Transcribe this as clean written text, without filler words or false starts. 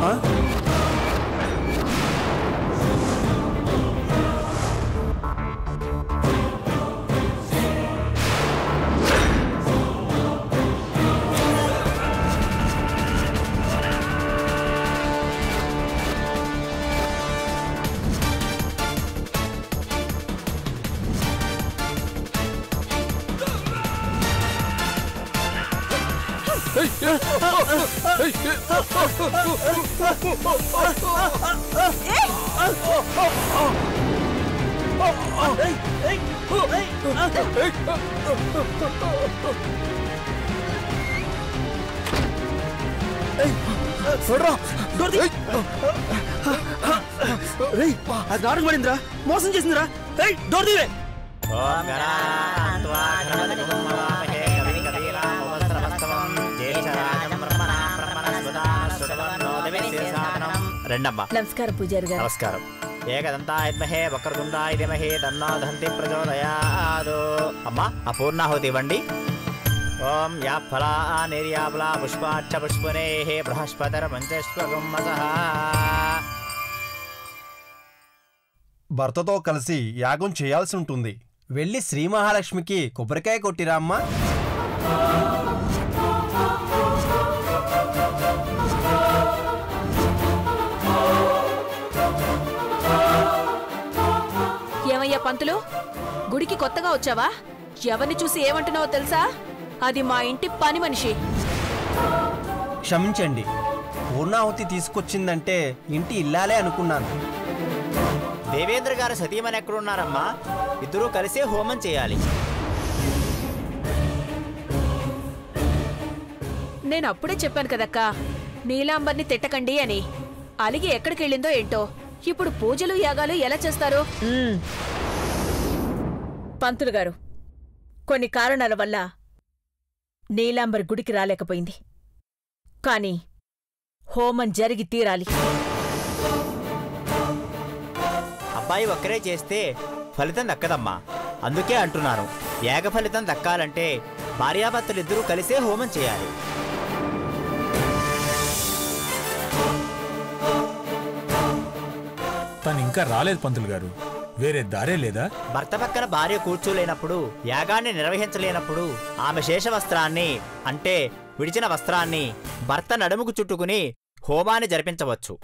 అది నాటకం పడిందిరా, మోసం చేసిందిరా. డోర్ తీవే. రెండమ్మా. నమస్కారం పూజారి గారు. నమస్కారం. ఏకదంతాయద్మహే వక్రతుండాయ ధీమహి తన్నో దంతి ప్రచోదయాత్. అమ్మా అపూర్ణాహుతి ఇవ్వండి. ఓం యా ఫలా నిర్యాఫలా పుష్పాక్ష పుష్పనేః బృహస్పతిర్ పంచస్వగుమ్మసః. భర్తతో కలిసి యాగం చేయాల్సి ఉంటుంది. వెళ్ళి శ్రీ మహాలక్ష్మికి కొబ్బరికాయ కొట్టిరా అమ్మా. ఏమయ్యా పంతులు, గుడికి కొత్తగా వచ్చావా? ఎవరిని చూసి ఏమంటున్నావో తెలుసా? అది మా ఇంటి పని మనిషి. క్షమించండి, పూర్ణాహుతి తీసుకొచ్చిందంటే ఇంటి ఇల్లాలే అనుకున్నాను. దేవేంద్ర గారు సతీమణి ఎక్కడున్నారమ్మా? ఇద్దరూ కలిసే హోమం చేయాలి. నేను అప్పుడే చెప్పాను కదక్కా, నీలాంబర్ని తిట్టకండి అని. అలిగి ఎక్కడికెళ్ళిందో ఏంటో. ఇప్పుడు పూజలు యాగాలు ఎలా చేస్తారు? పంతులు గారు, కొన్ని కారణాల వల్ల నీలాంబర్ గుడికి రాలేకపోయింది. కాని హోమం జరిగి తీరాలి. అబ్బాయి ఒక్కరే చేస్తే ఫలితం దక్కదమ్మా. అందుకే అంటున్నాను, యాగ ఫలితం దక్కాలంటే భార్యాభర్తలిద్దరూ కలిసే హోమం చేయాలి. తను ఇంకా రాలేదు పంతులు గారు. వేరే దారే లేదా? భర్త పక్కన భార్య కూర్చోలేనప్పుడు, యాగాన్ని నిర్వహించలేనప్పుడు ఆమె శేష వస్త్రాన్ని అంటే విడిచిన వస్త్రాన్ని భర్త నడుముకు చుట్టుకుని హోమాన్ని జరిపించవచ్చు.